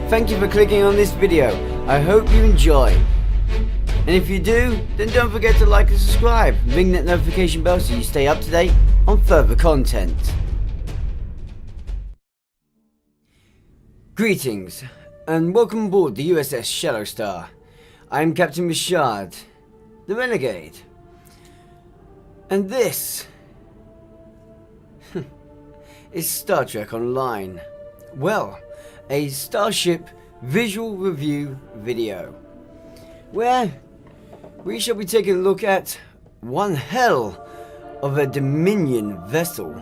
Thank you for clicking on this video. I hope you enjoy. And if you do, then don't forget to like and subscribe. Ring that notification bell so you stay up to date on further content. Greetings, and welcome aboard the USS Shadowstar. I am Captain Richard, the Renegade. And this is Star Trek Online. Well, a Starship visual review video, where we shall be taking a look at one hell of a Dominion vessel.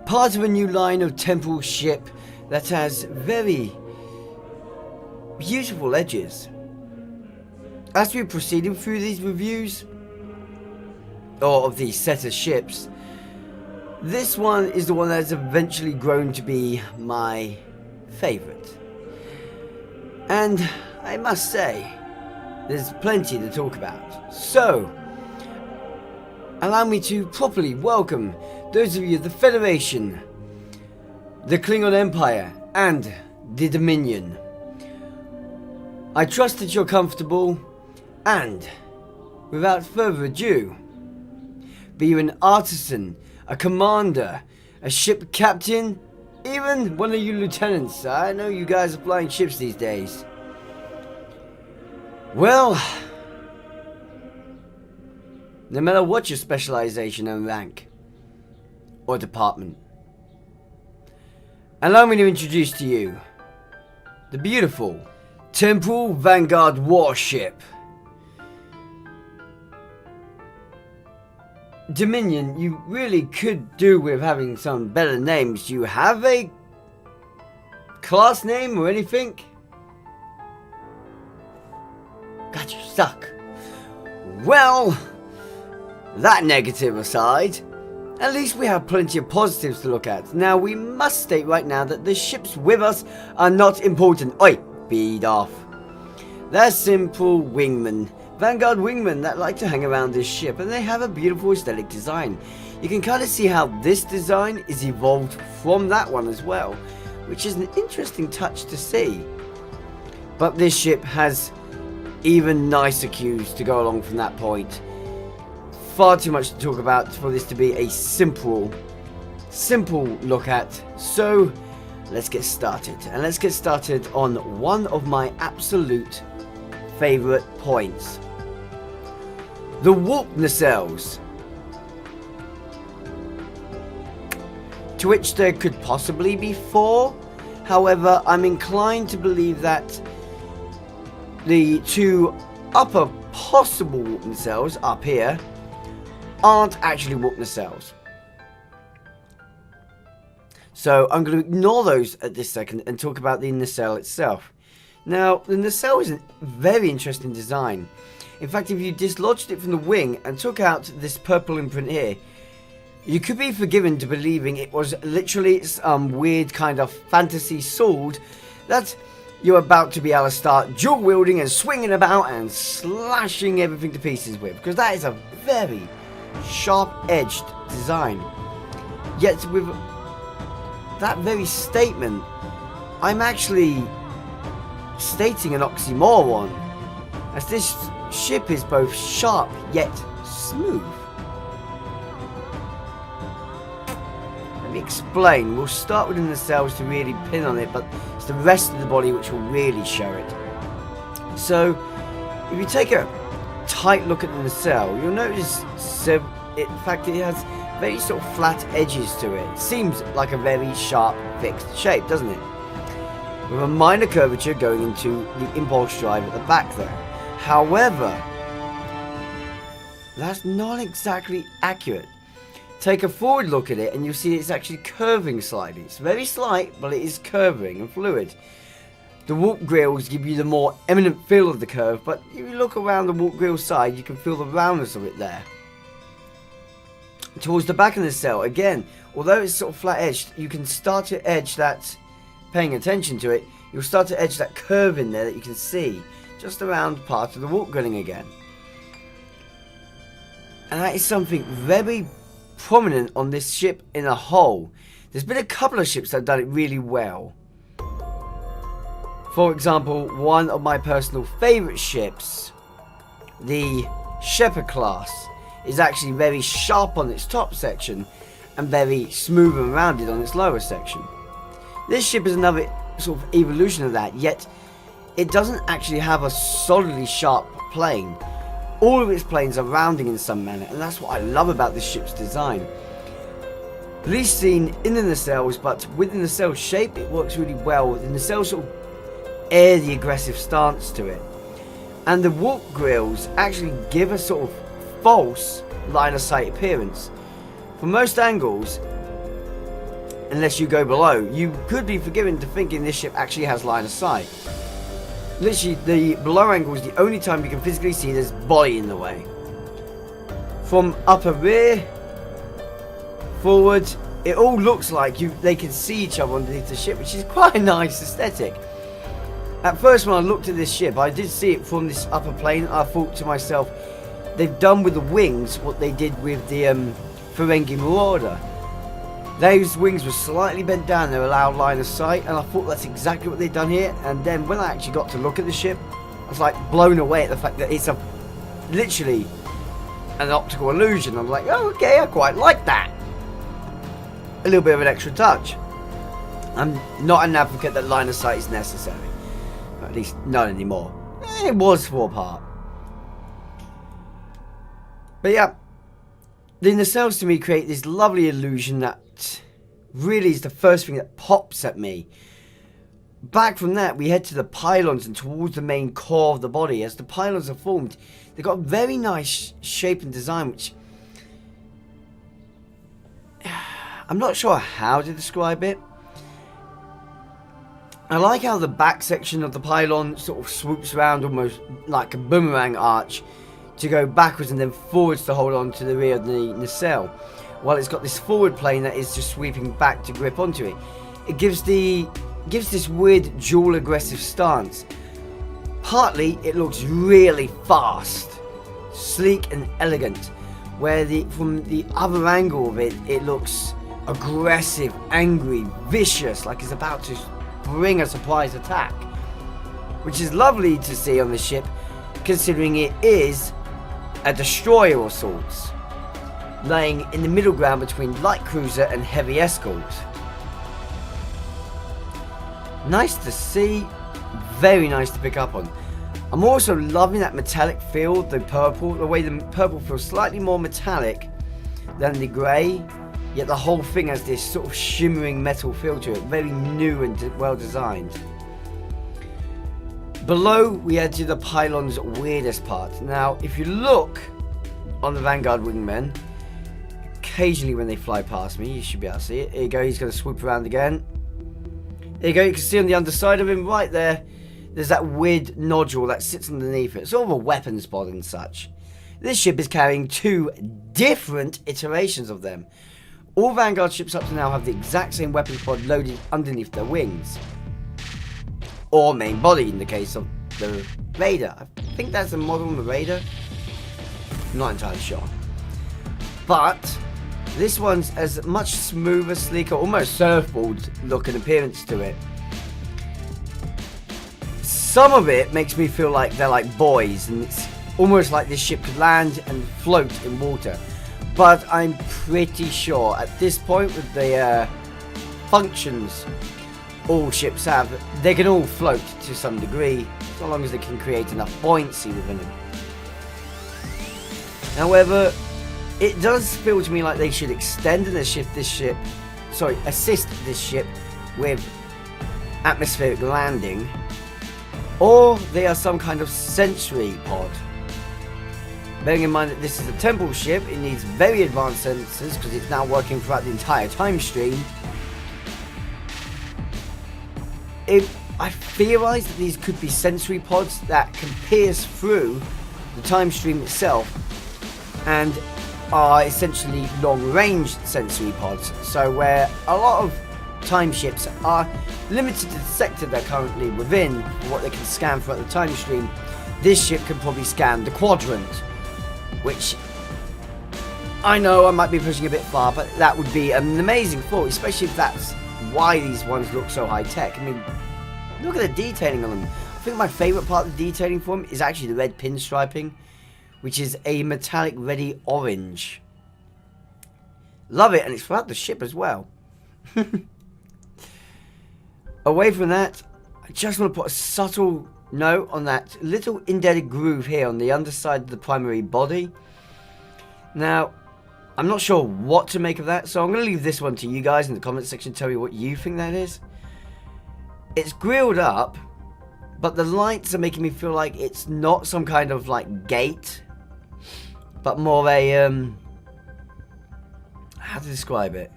Part of a new line of temporal ship that has very beautiful edges. As we proceeded through these reviews, or of these set of ships, this one is the one that has eventually grown to be my favourite. And I must say, there's plenty to talk about. So, allow me to properly welcome those of you of the Federation, the Klingon Empire, and the Dominion. I trust that you're comfortable, and without further ado, be you an artisan, a commander, a ship captain, even one of you lieutenants. I know you guys are flying ships these days. Well, no matter what your specialization and rank or department, allow me to introduce to you the beautiful Temporal Vanguard warship. Dominion, you really could do with having some better names. Do you have a class name or anything? God, you suck. Well, that negative aside, at least we have plenty of positives to look at. Now, we must state right now that the ships with us are not important. Oi, bead off. They're simple wingmen. Vanguard wingmen that like to hang around this ship, and they have a beautiful aesthetic design. You can kind of see how this design is evolved from that one as well, which is an interesting touch to see. But this ship has even nicer cues to go along from that point. Far too much to talk about for this to be a simple look at. So let's get started, and let's get started on one of my absolute favorite points: the warp nacelles, to which there could possibly be 4. However, I'm inclined to believe that the 2 upper possible warp nacelles up here aren't actually warp nacelles. So I'm going to ignore those at this second and talk about the nacelle itself. Now, the nacelle is a very interesting design. In fact, if you dislodged it from the wing and took out this purple imprint here, you could be forgiven to believing it was literally some weird kind of fantasy sword that you're about to be able to start dual wielding and swinging about and slashing everything to pieces with, because that is a very sharp-edged design. Yet with that very statement, I'm actually stating an oxymoron, as this ship is both sharp yet smooth. Let me explain. We'll start with the nacelles to really pin on it, but it's the rest of the body which will really show it. So, if you take a tight look at the nacelle, you'll notice in fact it has very sort of flat edges to it. It seems like a very sharp fixed shape, doesn't it? With a minor curvature going into the impulse drive at the back there. However, that's not exactly accurate. Take a forward look at it and you'll see it's actually curving slightly. It's very slight, but it is curving and fluid. The warp grills give you the more eminent feel of the curve, but if you look around the warp grill side, you can feel the roundness of it there. Towards the back of the nacelle, again, although it's sort of flat edged, you can start to edge that, paying attention to it, you'll start to edge that curve in there that you can see just around part of the warp grilling again. And that is something very prominent on this ship in a whole. There's been a couple of ships that have done it really well. For example, one of my personal favourite ships, the Shepherd class, is actually very sharp on its top section and very smooth and rounded on its lower section. This ship is another sort of evolution of that, yet it doesn't actually have a solidly sharp plane. All of its planes are rounding in some manner, and that's what I love about this ship's design. At least seen in the nacelles, but with the nacelle shape, it works really well. The nacelle sort of air the aggressive stance to it. And the warp grills actually give a sort of false line of sight appearance. From most angles, unless you go below, you could be forgiven to thinking this ship actually has line of sight. Literally, the below angle is the only time you can physically see this body in the way. From upper rear, forward, it all looks like they can see each other underneath the ship, which is quite a nice aesthetic. At first, when I looked at this ship, I did see it from this upper plane. I thought to myself, they've done with the wings what they did with the Ferengi Marauder. Those wings were slightly bent down to allow line of sight, and I thought that's exactly what they've done here. And then when I actually got to look at the ship, I was like blown away at the fact that it's literally an optical illusion. I'm like, oh, okay, I quite like that. A little bit of an extra touch. I'm not an advocate that line of sight is necessary. At least not anymore. It was for a part. But yeah, the nacelles to me create this lovely illusion that really is the first thing that pops at me. Back from that, we head to the pylons and towards the main core of the body. As the pylons are formed, they've got a very nice shape and design, which I'm not sure how to describe it. I like how the back section of the pylon sort of swoops around almost like a boomerang arch to go backwards and then forwards to hold on to the rear of the nacelle, while it's got this forward plane that is just sweeping back to grip onto it. It gives this weird dual aggressive stance. Partly it looks really fast, sleek and elegant, where from the other angle of it, it looks aggressive, angry, vicious, like it's about to bring a surprise attack, which is lovely to see on the ship, considering it is a destroyer of sorts, laying in the middle ground between light cruiser and heavy escort. Nice to see, very nice to pick up on. I'm also loving that metallic feel, the purple, the way the purple feels slightly more metallic than the grey. Yet the whole thing has this sort of shimmering metal feel to it, very new and well designed. Below, we head to the pylon's weirdest part. Now, if you look on the Vanguard wingmen, occasionally when they fly past me, you should be able to see it. Here you go, he's going to swoop around again. There you go, you can see on the underside of him, right there, there's that weird nodule that sits underneath it. Sort of a weapons pod and such. This ship is carrying two different iterations of them. All Vanguard ships up to now have the exact same weapons pod loaded underneath their wings. Or main body in the case of the Raider. I think that's a model on the Raider. Not entirely sure. But this one's has a much smoother, sleeker, almost surfboard look and appearance to it. Some of it makes me feel like they're like buoys, and it's almost like this ship could land and float in water. But I'm pretty sure at this point, with the functions all ships have, they can all float to some degree, so long as they can create enough buoyancy within them. However, it does feel to me like they should extend and assist this ship with atmospheric landing, or they are some kind of sensory pod. Bearing in mind that this is a temporal ship, it needs very advanced sensors because it's now working throughout the entire time stream. I theorise that these could be sensory pods that can pierce through the time stream itself and are essentially long-range sensory pods. So where a lot of time ships are limited to the sector they're currently within, for what they can scan throughout the time stream, this ship can probably scan the quadrant. Which, I know I might be pushing a bit far, but that would be an amazing thought, especially if that's why these ones look so high-tech. I mean, Look at the detailing on them. I think my favourite part of the detailing for them is actually the red pinstriping, which is a metallic reddy orange. Love it, and it's throughout the ship as well. Away from that, I just want to put a subtle note on that little indented groove here on the underside of the primary body. Now, I'm not sure what to make of that, so I'm going to leave this one to you guys in the comment section. Tell me what you think that is. It's grilled up, but the lights are making me feel like it's not some kind of like gate, but more a how to describe it?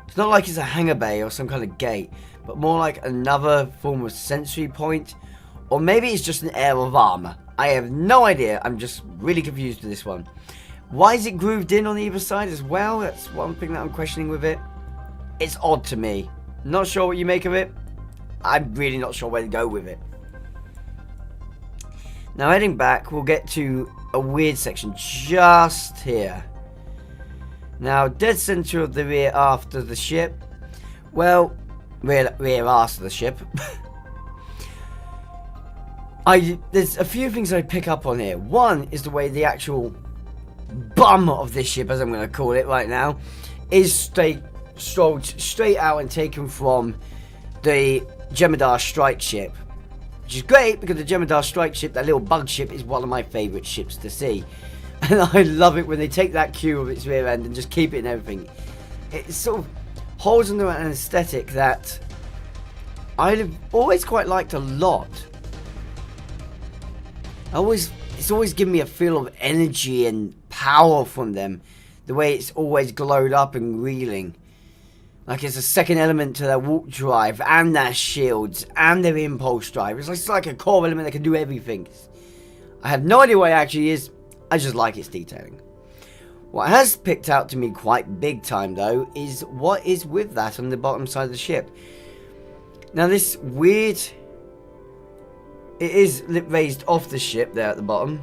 It's not like it's a hangar bay or some kind of gate, but more like another form of sensory point, or maybe it's just an air of armor. I have no idea. I'm just really confused with this one. Why is it grooved in on either side as well? That's one thing that I'm questioning with it. It's odd to me. Not sure what you make of it. I'm really not sure where to go with it. Now heading back, we'll get to a weird section just here. Now, dead center of the rear aft of the ship. Well, rear aft of the ship. There's a few things I pick up on here. One is the way the actual bum of this ship, as I'm going to call it right now, is strolled straight out and taken from the Jemadar strike ship. Which is great, because the Jemadar strike ship, that little bug ship, is one of my favourite ships to see. And I love it when they take that cue of its rear end and just keep it and everything. It sort of holds under an aesthetic that I've always quite liked a lot. It's always given me a feel of energy and power from them. The way it's always glowed up and reeling. Like it's a second element to their warp drive and their shields and their impulse drive. It's like a core element that can do everything. I have no idea what it actually is. I just like its detailing. What has picked out to me quite big time though is what is with that on the bottom side of the ship. Now this weird, it is lip raised off the ship there at the bottom,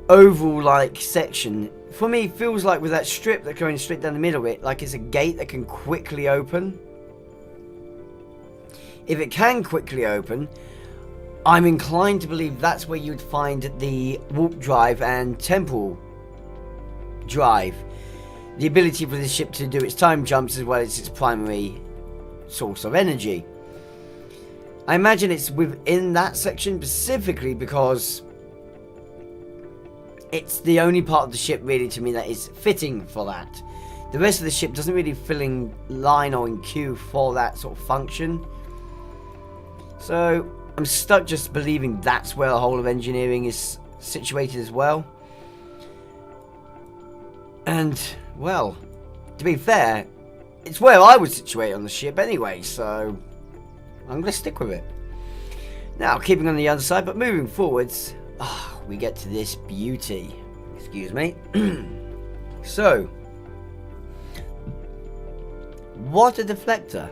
oval like section, for me feels like with that strip that's going straight down the middle of it, like it's a gate that can quickly open. If it can quickly open, I'm inclined to believe that's where you'd find the warp drive and temporal drive. The ability for the ship to do its time jumps as well as its primary source of energy. I imagine it's within that section specifically because it's the only part of the ship really to me that is fitting for that. The rest of the ship doesn't really fill in line or in queue for that sort of function. So I'm stuck just believing that's where the whole of engineering is situated as well. And, well, to be fair, it's where I would situate on the ship anyway, so I'm going to stick with it. Now, keeping on the other side, but moving forwards, we get to this beauty. Excuse me. So, what a deflector.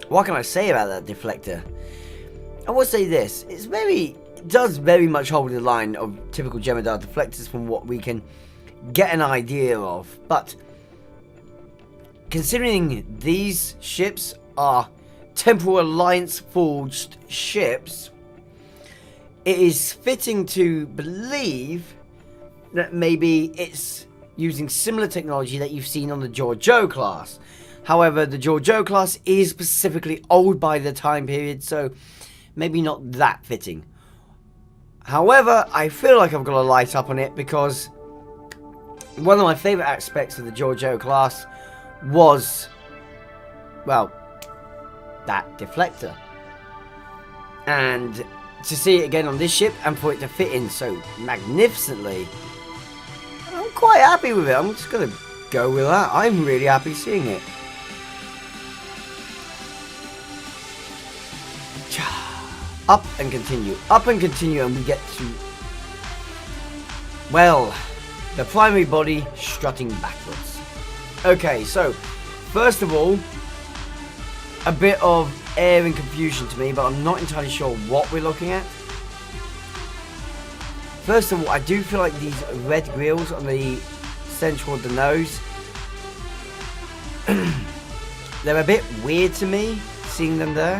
What can I say about that deflector? I will say this, it does very much hold the line of typical Jemadar deflectors from what we can get an idea of, but considering these ships are Temporal Alliance forged ships, it is fitting to believe that maybe it's using similar technology that you've seen on the Giorgio class. However, the Giorgio class is specifically old by the time period, so maybe not that fitting. However, I feel like I've got a light up on it because one of my favourite aspects of the Giorgio class was, well, that deflector. And to see it again on this ship and for it to fit in so magnificently, I'm quite happy with it. I'm just going to go with that. I'm really happy seeing it. Up and continue, and we get to, well, the primary body strutting backwards. Okay, so first of all, a bit of air and confusion to me, but I'm not entirely sure what we're looking at. First of all, I do feel like these red grills on the central of the nose, they're a bit weird to me. seeing them there.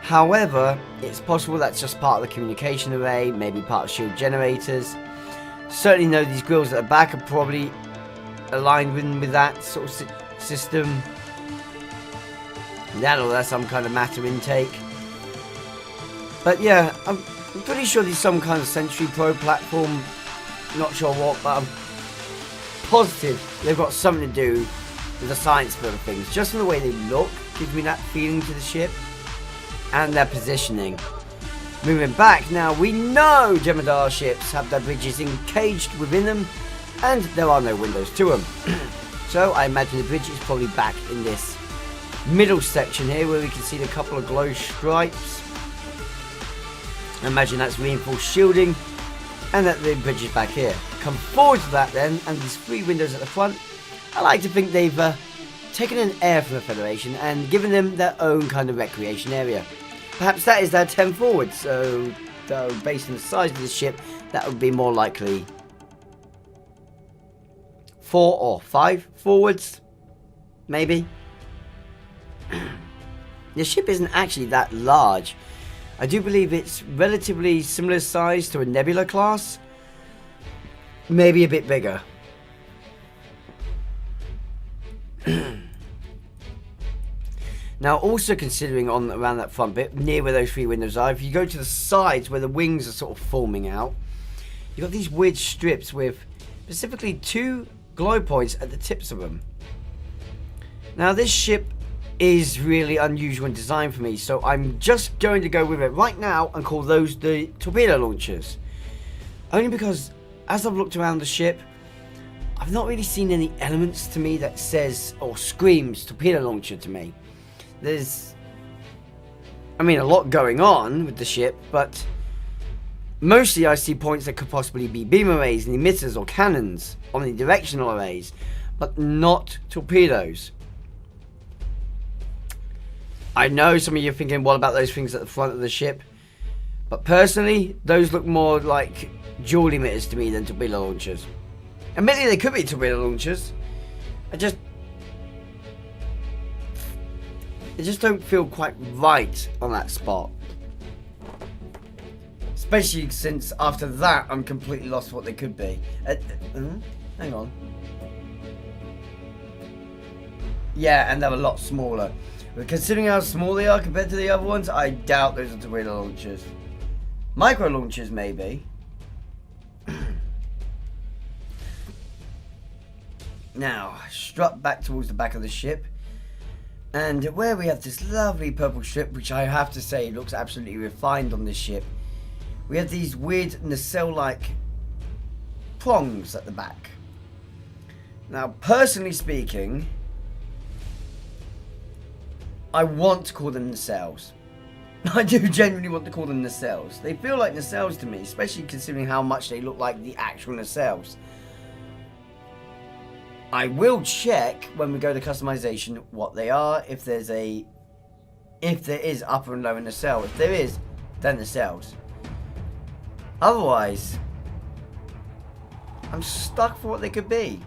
However, it's possible that's just part of the communication array, maybe part of shield generators. Certainly know these grills at the back are probably aligned with that sort of system. That or that's some kind of matter intake. But yeah, I'm pretty sure there's some kind of Sentry Pro platform. Not sure what, but I'm positive they've got something to do with the science for the things. Just from the way they look, gives me that feeling to the ship. And their positioning. Moving back now, we know Jem'Hadar ships have their bridges encaged within them, and there are no windows to them. So I imagine the bridge is probably back in this middle section here, where we can see a couple of glow stripes. I imagine that's reinforced shielding, and that the bridge is back here. Come forward to that then, and these 3 windows at the front. I like to think they've taken an air from the Federation and given them their own kind of recreation area. Perhaps that is their 10 forwards, so though based on the size of the ship, that would be more likely 4 or 5 forwards, maybe. The ship isn't actually that large. I do believe it's relatively similar size to a Nebula class, maybe a bit bigger. Now, also considering around that front bit, near where those 3 windows are, if you go to the sides where the wings are sort of forming out, you've got these weird strips with specifically 2 glow points at the tips of them. Now, this ship is really unusual in design for me, so I'm just going to go with it right now and call those the torpedo launchers. Only because, as I've looked around the ship, I've not really seen any elements to me that says or screams torpedo launcher to me. There's, a lot going on with the ship, but mostly I see points that could possibly be beam arrays and emitters or cannons, omnidirectional arrays, but not torpedoes. I know some of you are thinking, what about those things at the front of the ship? But personally, those look more like dual emitters to me than torpedo launchers. Admittedly, they could be torpedo launchers. I just don't feel quite right on that spot. Especially since after that, I'm completely lost what they could be. Hang on. Yeah, and they're a lot smaller. But considering how small they are compared to the other ones, I doubt those are torpedo launchers. Micro launchers, maybe. Now, strut back towards the back of the ship. And where we have this lovely purple strip, which I have to say looks absolutely refined on this ship, we have these weird nacelle-like prongs at the back. Now, personally speaking, I want to call them nacelles. I do genuinely want to call them nacelles. They feel like nacelles to me, especially considering how much they look like the actual nacelles. I will check when we go to customization what they are, if there is upper and lower nacelle. If there is, then nacelles. Otherwise, I'm stuck for what they could be.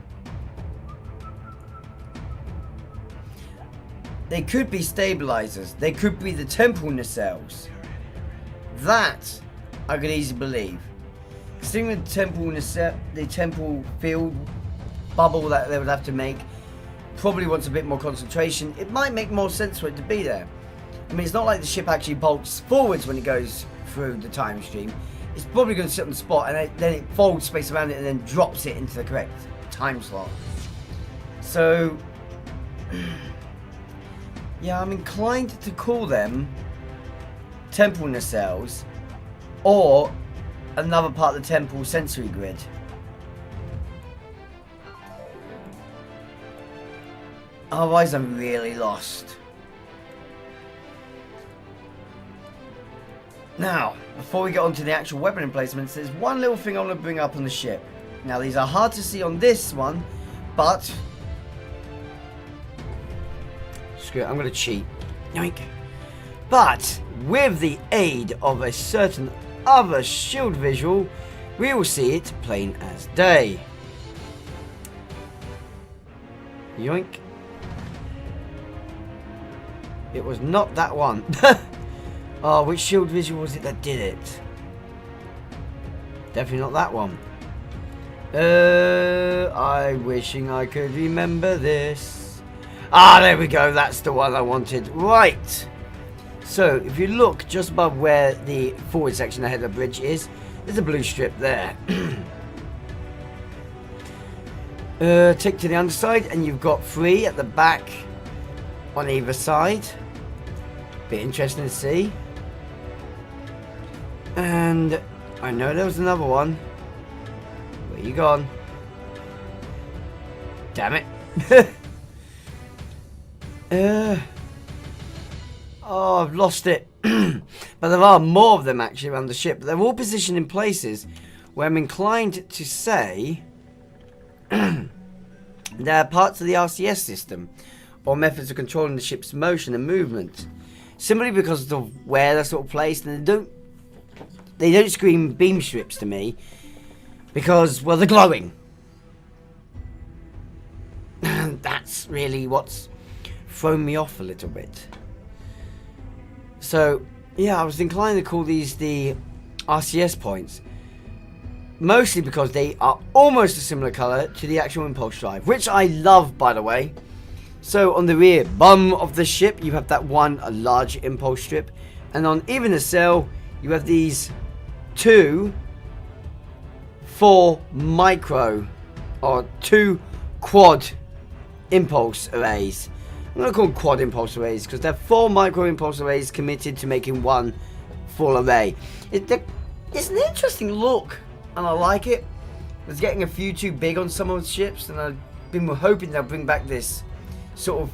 They could be stabilizers. They could be the temporal nacelles. That I could easily believe. Considering the temporal field bubble that they would have to make probably wants a bit more concentration. It might make more sense for it to be there. It's not like the ship actually bolts forwards when it goes through the time stream. It's probably going to sit on the spot and then it folds space around it and then drops it into the correct time slot. So yeah, I'm inclined to call them temporal nacelles or another part of the temporal sensory grid. Otherwise, I'm really lost. Now, before we get on to the actual weapon emplacements, there's one little thing I want to bring up on the ship. Now, these are hard to see on this one, but screw it, I'm going to cheat. Yoink. But with the aid of a certain other shield visual, we will see it plain as day. Yoink. It was not that one. Oh, which shield visual was it that did it? Definitely not that one. I'm wishing I could remember this. Ah, there we go. That's the one I wanted. Right. So, if you look just above where the forward section ahead of the bridge is, there's a blue strip there. Tick to the underside, and you've got 3 at the back on either side. Bit interesting to see. And I know there was another one. Where you gone? Damn it. Oh, I've lost it. But there are more of them actually around the ship. They're all positioned in places where I'm inclined to say they're parts of the RCS system, or methods of controlling the ship's motion and movement. Simply because of where they're sort of placed, and they don't scream beam strips to me, because, well, they're glowing. And that's really what's thrown me off a little bit. So, yeah, I was inclined to call these the RCS points. Mostly because they are almost a similar colour to the actual impulse drive, which I love, by the way. So, on the rear bum of the ship, you have that one large impulse strip. And on even the sail, you have these 2 4 micro, or 2 quad impulse arrays. I'm going to call them quad impulse arrays because they're 4 micro impulse arrays committed to making 1 full array. It's an interesting look, and I like it. It's getting a few too big on some of the ships, and I've been hoping they'll bring back this sort of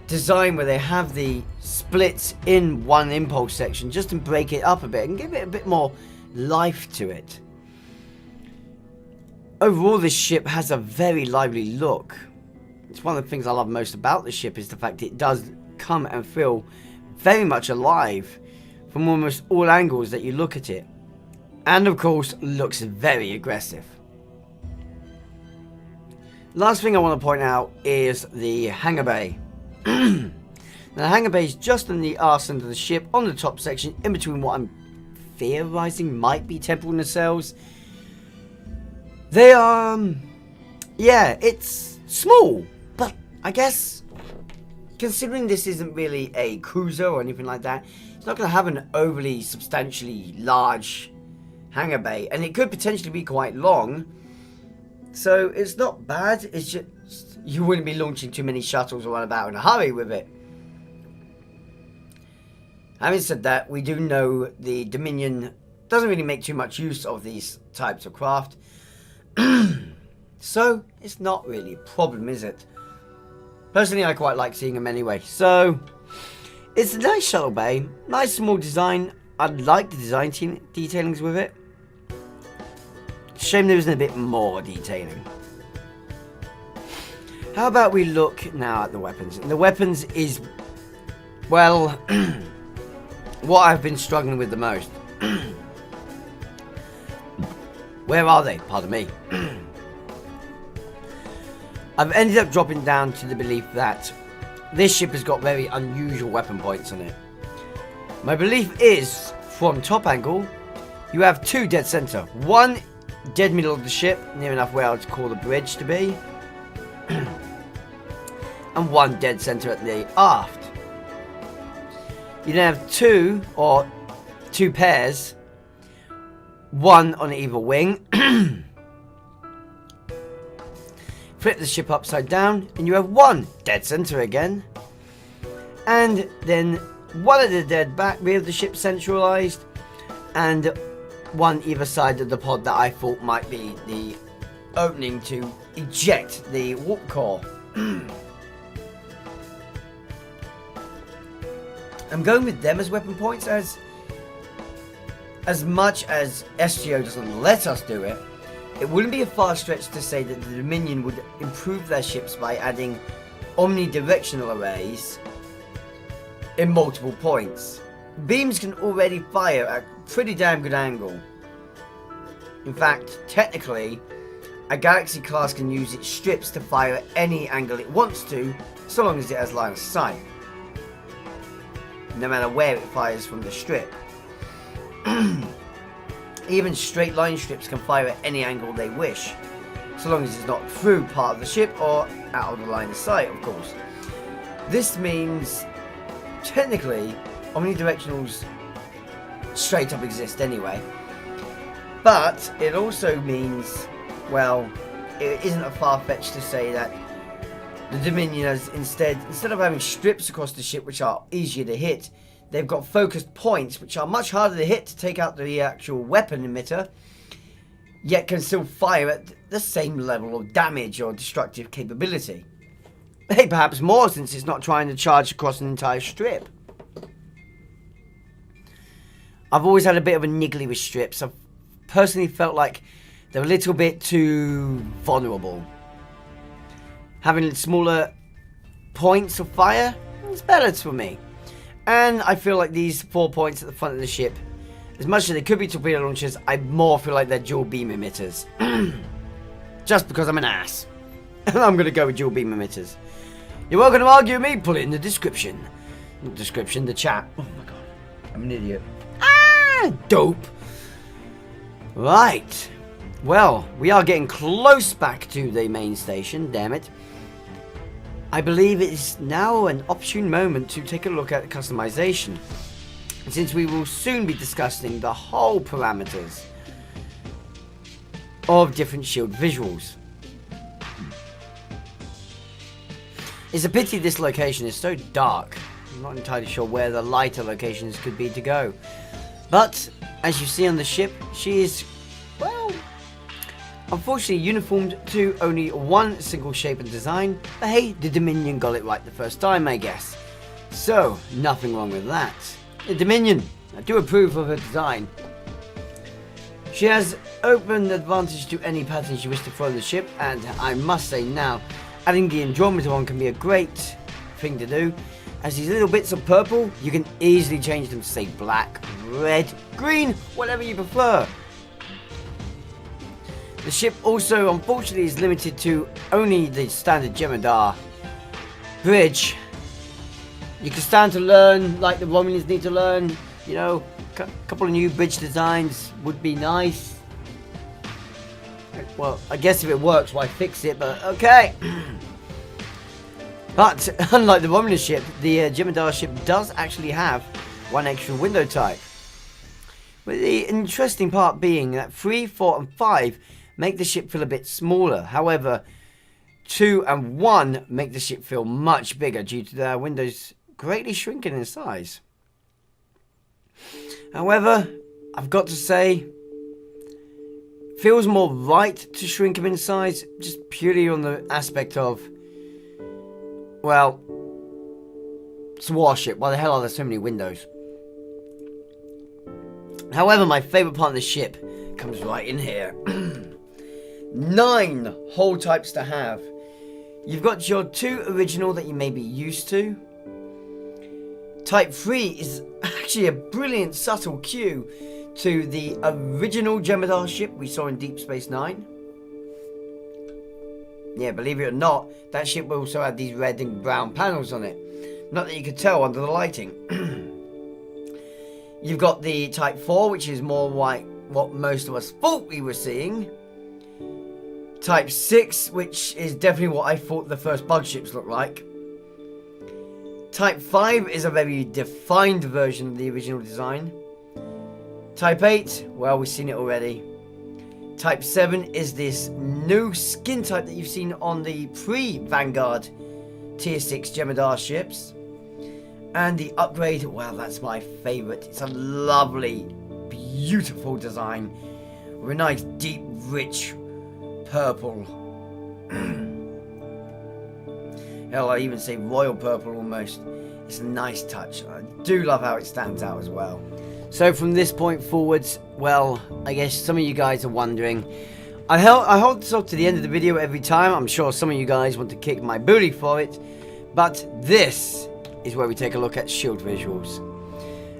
design where they have the splits in one impulse section just to break it up a bit and give it a bit more life to it. Overall, this ship has a very lively look. It's one of the things I love most about the ship is the fact it does come and feel very much alive from almost all angles that you look at it. And of course, looks very aggressive. Last thing I want to point out is the Hangar Bay. Now, the Hangar Bay is just on the arse end of the ship, on the top section, in between what I'm theorizing might be temporal nacelles. They are, yeah, it's small, but I guess, considering this isn't really a cruiser or anything like that, it's not going to have an overly substantially large hangar bay, and it could potentially be quite long. So it's not bad, it's just you wouldn't be launching too many shuttles or run about in a hurry with it. Having said that, we do know the Dominion doesn't really make too much use of these types of craft. So it's not really a problem, is it? Personally, I quite like seeing them anyway. So it's a nice shuttle bay, nice small design. I like the design detailings with it. Shame there isn't a bit more detailing. How about we look now at the weapons? And the weapons is, well, what I've been struggling with the most. Where are they? Pardon me. I've ended up dropping down to the belief that this ship has got very unusual weapon points on it. My belief is, from top angle, you have 2 dead center. One dead middle of the ship, near enough where I would call the bridge to be. And 1 dead center at the aft. You then have 2 pairs, 1 on either wing. Flip the ship upside down, and you have 1 dead center again. And then 1 at the dead back rear of the ship centralized, and 1 either side of the pod that I thought might be the opening to eject the warp core. I'm going with them as weapon points as much as SGO doesn't let us do it. It wouldn't be a far stretch to say that the Dominion would improve their ships by adding omnidirectional arrays in multiple points. Beams can already fire at a pretty damn good angle. In fact, technically, A Galaxy class can use its strips to fire at any angle it wants to, so long as it has line of sight. No matter where it fires from the strip. Even straight line strips can fire at any angle they wish, so long as it's not through part of the ship or out of the line of sight, of course. This means, technically, omnidirectionals straight up exist anyway. But it also means, well, it isn't a far-fetched to say that the Dominions, instead of having strips across the ship which are easier to hit, they've got focused points which are much harder to hit to take out the actual weapon emitter, yet can still fire at the same level of damage or destructive capability. Hey, perhaps more, since it's not trying to charge across an entire strip. I've always had a bit of a niggly with strips. I've personally felt like they're a little bit too vulnerable. Having smaller points of fire is better for me. And I feel like these 4 points at the front of the ship, as much as they could be torpedo launchers, I more feel like they're dual beam emitters. Just because I'm an ass. I'm going to go with dual beam emitters. You're welcome to argue with me, put it in the description. The chat. Oh my god, I'm an idiot. Ah, dope. Right. Well, we are getting close back to the main station, damn it. I believe it is now an opportune moment to take a look at customization, since we will soon be discussing the whole parameters of different shield visuals. It's a pity this location is so dark. I'm not entirely sure where the lighter locations could be to go. But, as you see on the ship, she is, well, unfortunately uniformed to only one single shape and design. But hey, the Dominion got it right the first time, I guess. So, nothing wrong with that. The Dominion, I do approve of her design. She has open advantage to any patterns you wish to throw on the ship, and I must say now, adding the Andromeda on can be a great thing to do, as these little bits of purple, you can easily change them to say black, red, green, whatever you prefer. The ship also, unfortunately, is limited to only the standard Jem'Hadar bridge. You can stand to learn, like the Romulans need to learn, you know, a couple of new bridge designs would be nice. Well, I guess if it works, why fix it, but okay. But, unlike the Romulan ship, the Jem'Hadar ship does actually have one extra window type. But the interesting part being that 3, 4 and 5 make the ship feel a bit smaller. However, 2 and 1 make the ship feel much bigger due to their windows greatly shrinking in size. However, I've got to say, feels more right to shrink them in size, just purely on the aspect of, well, it's a warship. Why the hell are there so many windows? However, my favourite part of the ship comes right in here. 9 hull types to have. You've got your 2 original that you may be used to. Type 3 is actually a brilliant subtle cue to the original Jem'Hadar ship we saw in Deep Space Nine. Yeah, believe it or not, that ship also had these red and brown panels on it. Not that you could tell under the lighting. You've got the Type 4, which is more like what most of us thought we were seeing. Type 6, which is definitely what I thought the first bug ships looked like. Type 5 is a very defined version of the original design. Type 8, well, we've seen it already. Type 7 is this new skin type that you've seen on the pre-Vanguard Tier 6 Jem'Hadar ships. And the upgrade, well, that's my favourite. It's a lovely, beautiful design with a nice, deep, rich purple. Hell, I even say royal purple almost. It's a nice touch. I do love how it stands out as well. So from this point forwards, well, I guess some of you guys are wondering. I hold this up to the end of the video every time. I'm sure some of you guys want to kick my booty for it. But this is where we take a look at shield visuals.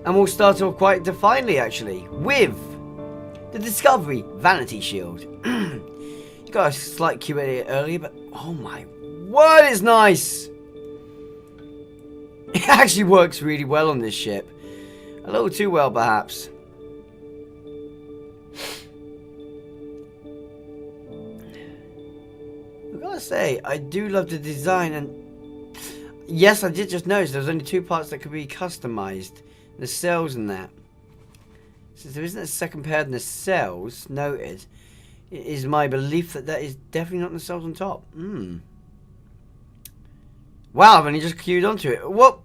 And we'll start off quite definedly, actually, with the Discovery Vanity shield. You got a slight QA earlier, but oh my word, it's nice! It actually works really well on this ship. A little too well, perhaps. I've got to say, I do love the design, and yes, I did just notice there's only 2 parts that could be customized. The cells and that. Since there isn't a second pair in the cells noted, it is my belief that that is definitely not the cells on top. Wow, I've only just queued onto it. What?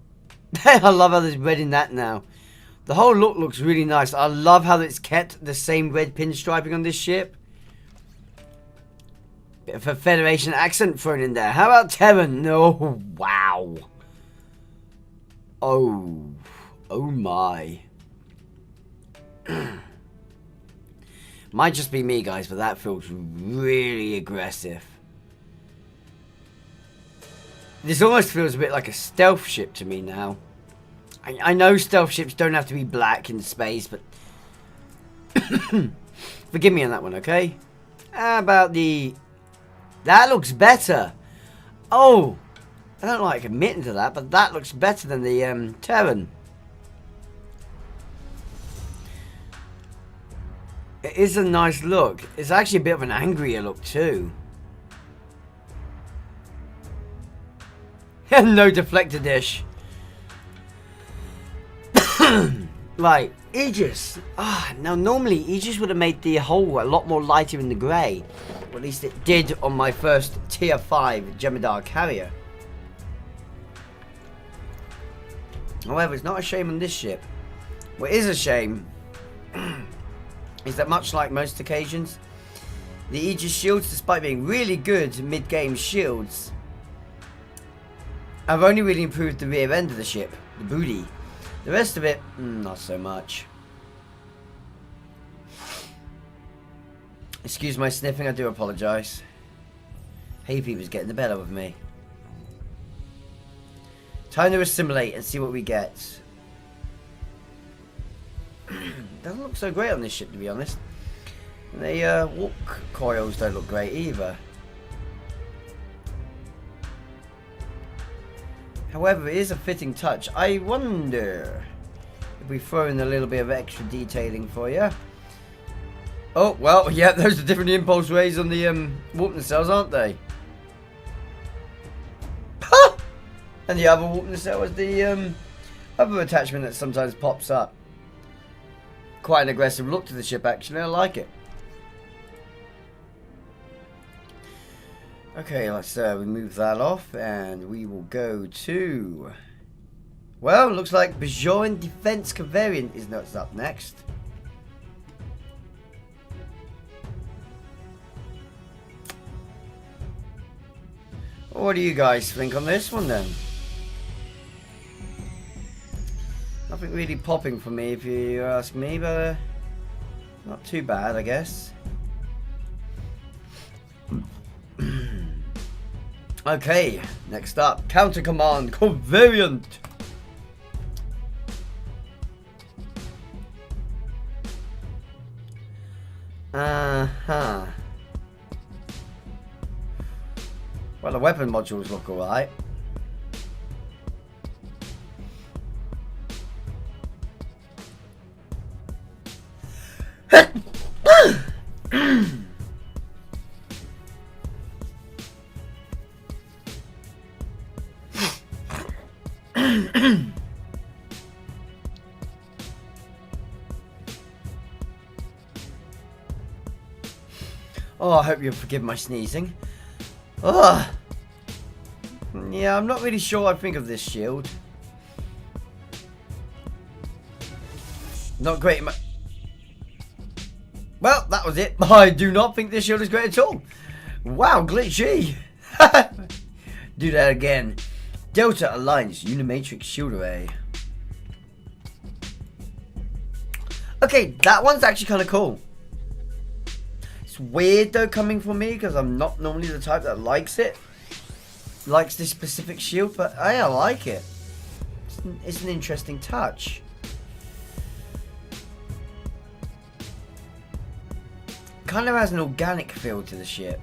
I love how there's red in that now. The whole look looks really nice. I love how it's kept the same red pinstriping on this ship. Bit of a Federation accent thrown in there. How about Terran? Oh, wow. Oh. Oh my. Might just be me, guys, but that feels really aggressive. This almost feels a bit like a stealth ship to me now. I know stealth ships don't have to be black in space, but forgive me on that one, okay? How about the... That looks better. Oh, I don't like admitting to that, but that looks better than the Terran. It is a nice look. It's actually a bit of an angrier look too. No deflector dish. Right, Aegis. Now normally Aegis would have made the hull a lot more lighter in the grey. Or at least it did on my first tier 5 Jem'Hadar carrier. However, it's not a shame on this ship. What is a shame is that much like most occasions, the Aegis shields, despite being really good mid-game shields, have only really improved the rear end of the ship, the booty. The rest of it, not so much. Excuse my sniffing, I do apologise. Hay fever's getting the better of me. Time to assimilate and see what we get. Doesn't look so great on this ship, to be honest. And the warp coils don't look great either. However, it is a fitting touch. I wonder if we throw in a little bit of extra detailing for you. Oh, well, yeah, those are different impulse rays on the warp nacelles, aren't they? And the other warp nacelle is the other attachment that sometimes pops up. Quite an aggressive look to the ship, actually. I like it. Okay, let's remove that off, and we will go to... Well, looks like Bajoran Defense Cavarian is up next. What do you guys think on this one, then? Nothing really popping for me, if you ask me, but not too bad, I guess. Okay, next up, Counter Command Covariant. Well, the weapon modules look alright. Oh, I hope you'll forgive my sneezing. Ugh. Yeah, I'm not really sure what I think of this shield. Not great. Well, that was it. I do not think this shield is great at all. Wow, glitchy. Do that again. Delta Alliance Unimatrix Shield Array. Okay, that one's actually kind of cool. It's weird though coming from me because I'm not normally the type that likes it. Likes this specific shield, but I like it. It's an interesting touch. Kind of has an organic feel to the ship.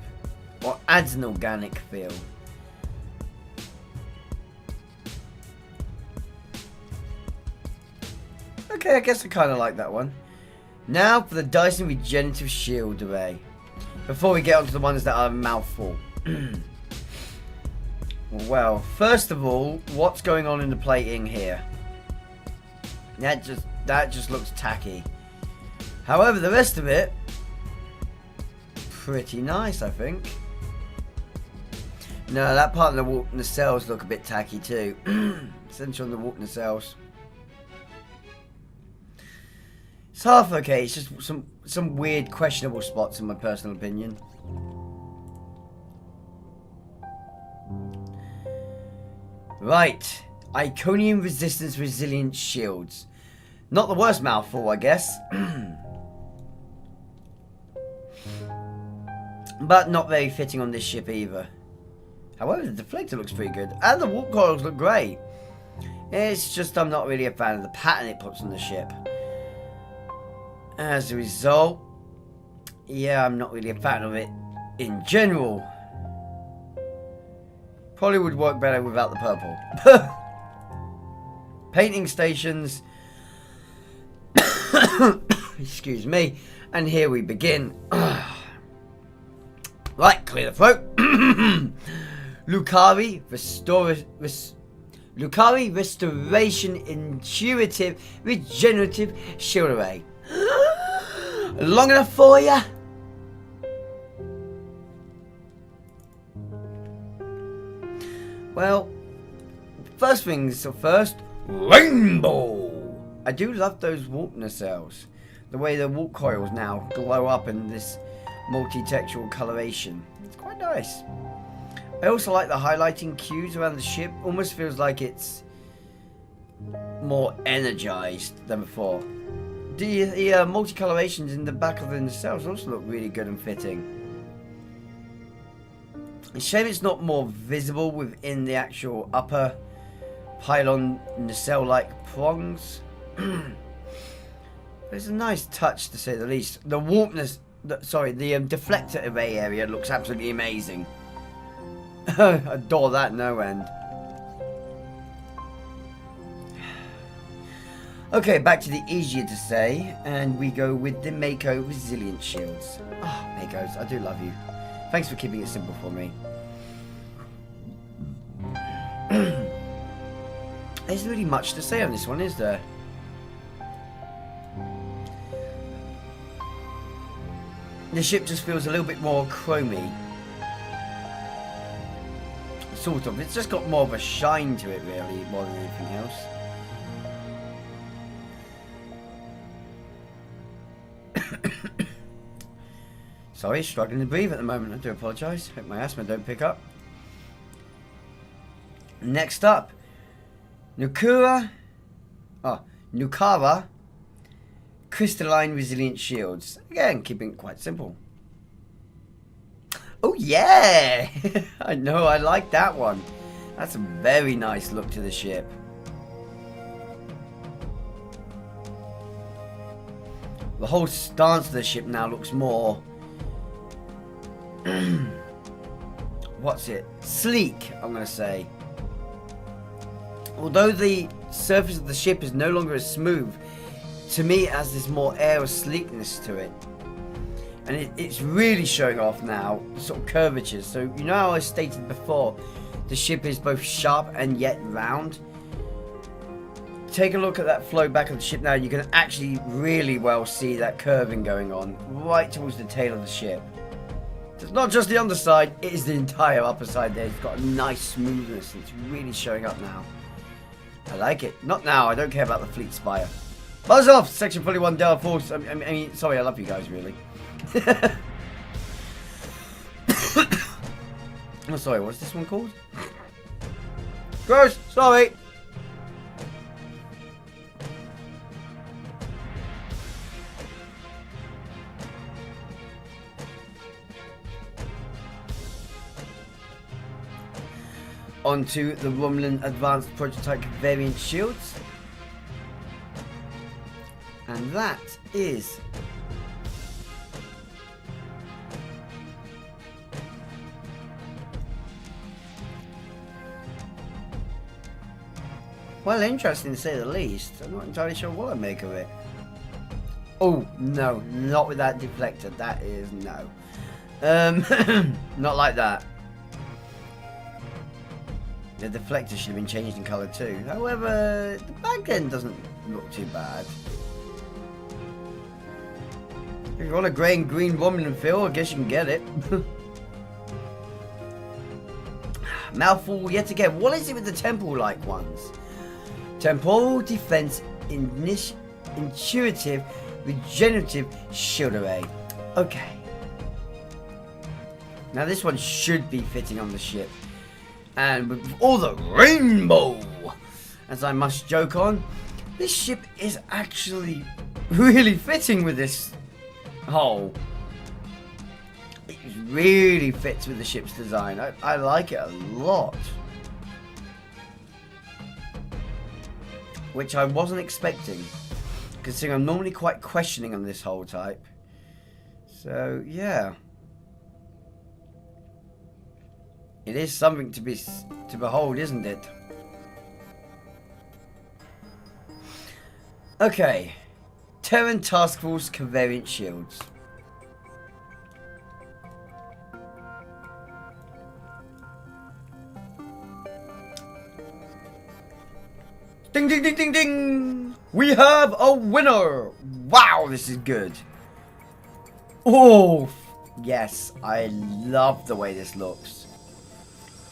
or adds an organic feel. Okay, I guess I kind of like that one. Now for the Dyson Regenerative Shield Array. Before we get onto the ones that are a mouthful. Well, first of all, what's going on in the plating here? That just looks tacky. However, the rest of it, pretty nice, I think. No, that part of the warp nacelles look a bit tacky too. Essentially on the warp nacelles. It's half okay, it's just some weird questionable spots in my personal opinion. Right, Iconium Resistance Resilient Shields. Not the worst mouthful, I guess. But not very fitting on this ship either. However, the deflector looks pretty good. And the warp coils look great. It's just I'm not really a fan of the pattern it puts on the ship. As a result, yeah, I'm not really a fan of it in general. Probably would work better without the purple. Painting stations. Excuse me. And here we begin. Right, clear the throat. Lucari Restoration Intuitive Regenerative Shield Array. Long enough for ya? Well, first things first, rainbow! I do love those warp nacelles. The way the warp coils now glow up in this multi-textural coloration. It's quite nice. I also like the highlighting cues around the ship. Almost feels like it's more energized than before. The multicolorations in the back of the nacelles also look really good and fitting. It's a shame it's not more visible within the actual upper pylon nacelle-like prongs. It's a nice touch to say the least. The warpness, the deflector array area looks absolutely amazing. Adore that no end. Okay, back to the easier to say, and we go with the Mako Resilient Shields. Ah, oh, Makos, I do love you. Thanks for keeping it simple for me. There isn't really much to say on this one, is there? The ship just feels a little bit more chromy. Sort of. It's just got more of a shine to it, really, more than anything else. Sorry, struggling to breathe at the moment. I do apologise. Hope my asthma don't pick up. Next up, Nukara Crystalline Resilient Shields. Again, keeping it quite simple. Oh yeah! I know, I like that one. That's a very nice look to the ship. The whole stance of the ship now looks more... what's it? Sleek, I'm going to say. Although the surface of the ship is no longer as smooth, to me it has this more air of sleekness to it. And it's really showing off now, sort of curvatures. So, you know how I stated before, the ship is both sharp and yet round? Take a look at that flow back of the ship now, you can actually really well see that curving going on, right towards the tail of the ship. It's not just the underside, it is the entire upper side there. It's got a nice smoothness, it's really showing up now. I like it. Not now, I don't care about the fleet spire. Buzz off, Section 41 Delta Force. I mean, sorry, I love you guys, really. Oh, sorry, what's this one called? Gross, sorry. Onto the Romulan Advanced Prototype Variant Shields. And that is Well, interesting to say the least. I'm not entirely sure what I make of it. Oh, no, not with that deflector. That is no. Not like that. The deflector should have been changed in colour too. However, the back end doesn't look too bad. If you want a grey and green Romulan feel, I guess you can get it. Mouthful yet again. What is it with the temporal-like ones? Temporal defense, intuitive, regenerative shield array. Okay. Now this one should be fitting on the ship. And with all the rainbow, as I must joke on, this ship is actually really fitting with this hull. It really fits with the ship's design. I like it a lot. Which I wasn't expecting, considering I'm normally quite questioning on this hull type. So, yeah. It is something to behold, isn't it? Okay. Terran Task Force Covariant Shields. Ding ding ding ding ding! We have a winner! Wow, this is good. Oh, yes, I love the way this looks.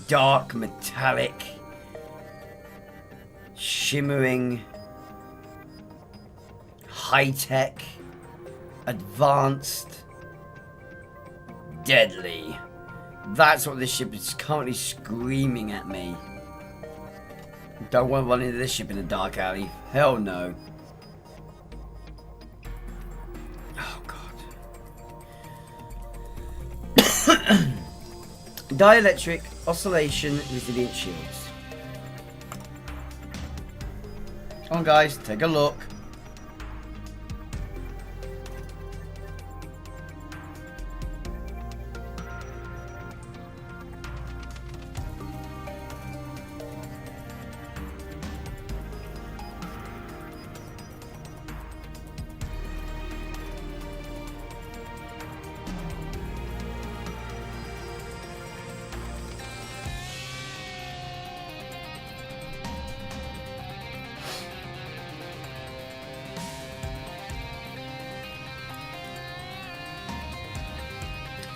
Dark, metallic, shimmering, high-tech, advanced, deadly. That's what this ship is currently screaming at me. Don't want to run into this ship in a dark alley. Hell no. Oh, God. Dielectric oscillation resilient shields. Come on, guys, take a look.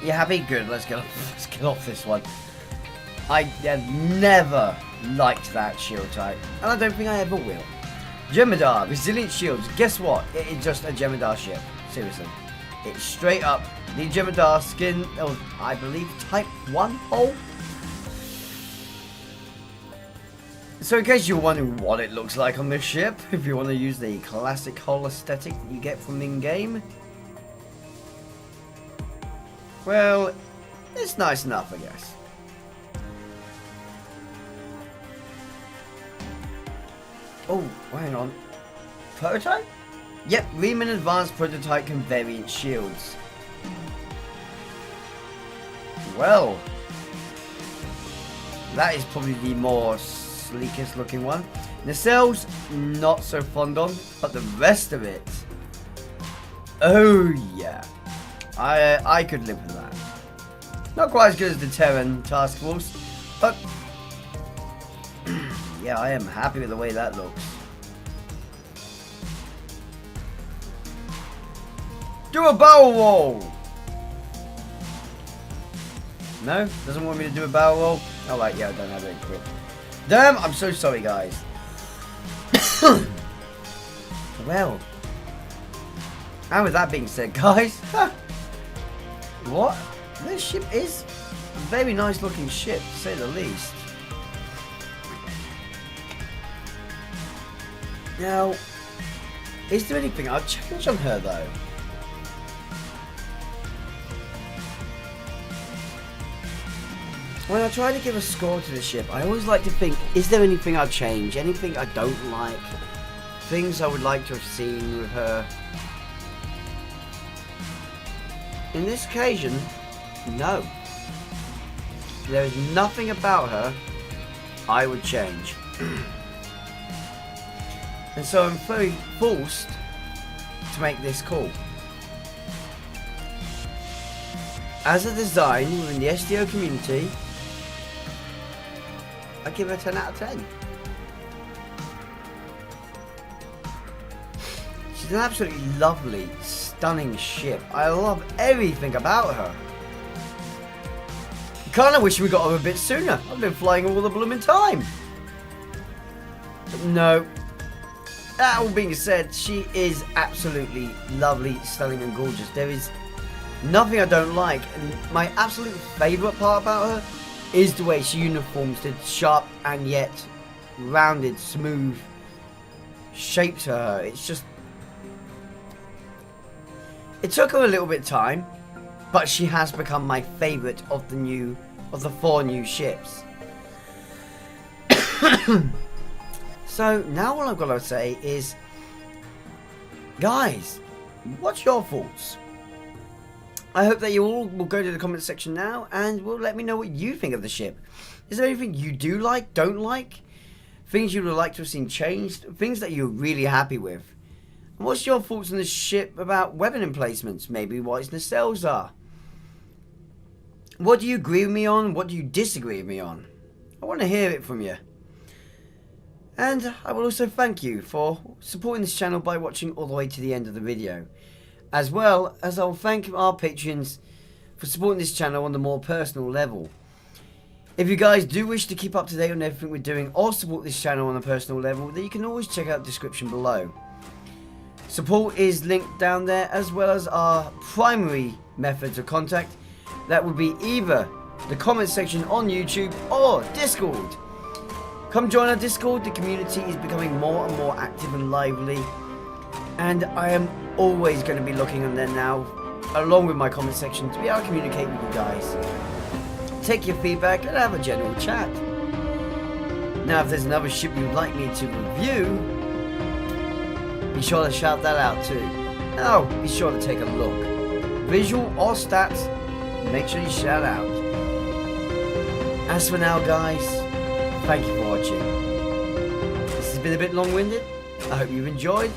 You happy? Good. Let's get off this one. I have never liked that shield type, and I don't think I ever will. Jem'Hadar resilient shields. Guess what? It is just a Jem'Hadar ship. Seriously, it's straight up the Jem'Hadar skin. Oh, I believe Type 1 hull. So in case you're wondering what it looks like on this ship, if you want to use the classic hull aesthetic that you get from in-game, well, it's nice enough, I guess. Oh, hang on. Prototype? Yep, Riemann Advanced Prototype Covariant Shields. Well, that is probably the more sleekest looking one. Nacelles, not so fond on, but the rest of it, oh yeah. I could live with that. Not quite as good as the Terran Task Force, but yeah, I am happy with the way that looks. Do a barrel roll! No? Doesn't want me to do a barrel roll? Alright, yeah, I don't have it equipped. Damn, I'm so sorry, guys. Well. And with that being said, guys, what? This ship is a very nice looking ship, to say the least. Now, is there anything I'd change on her though? When I try to give a score to the ship, I always like to think, is there anything I'd change? Anything I don't like? Things I would like to have seen with her? In this occasion, no. There is nothing about her I would change. And so I'm very forced to make this call. As a design within the SDO community, I give it a 10 out of 10. She's an absolutely lovely, stunning ship. I love everything about her. Kinda wish we got her a bit sooner. I've been flying all the blooming time. But no. That all being said, she is absolutely lovely, stunning and gorgeous. There is nothing I don't like. And my absolute favourite part about her is the way she uniforms the sharp and yet rounded, smooth shape to her. It's just... It took her a little bit of time, but she has become my favourite of the 4 new ships. So now all I've got to say is, guys, what's your thoughts? I hope that you all will go to the comment section now and will let me know what you think of the ship. Is there anything you do like, don't like? Things you would like to have seen changed? Things that you're really happy with? And what's your thoughts on the ship about weapon emplacements? Maybe what its nacelles are? What do you agree with me on? What do you disagree with me on? I want to hear it from you. And I will also thank you for supporting this channel by watching all the way to the end of the video. As well as I'll thank our patrons for supporting this channel on the more personal level. If you guys do wish to keep up to date on everything we're doing or support this channel on a personal level, then you can always check out the description below. Support is linked down there, as well as our primary methods of contact. That would be either the comment section on YouTube or Discord. Come join our Discord. The community is becoming more and more active and lively, and I am always going to be looking on there now, along with my comment section, to be able to communicate with you guys, take your feedback and have a general chat. Now if there's another ship you'd like me to review, be sure to shout that out too. Oh, be sure to take a look. Visual or stats, make sure you shout out. As for now, guys, thank you for watching. This has been a bit long-winded. I hope you've enjoyed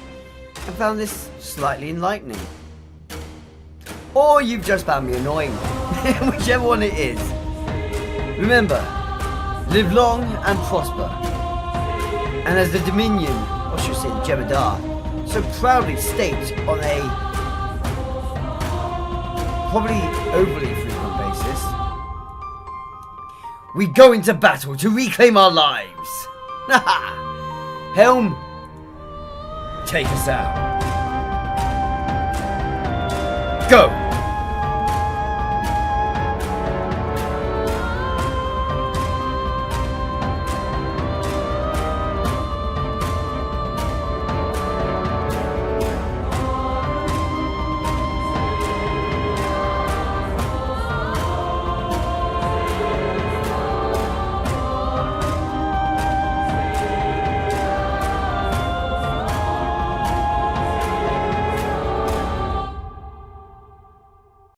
and found this slightly enlightening. Or you've just found me annoying. Whichever one it is. Remember, live long and prosper. And as the Dominion, or should I say the Jemadar, so proudly states on a probably overly frequent basis, we go into battle to reclaim our lives. Helm, take us out. Go!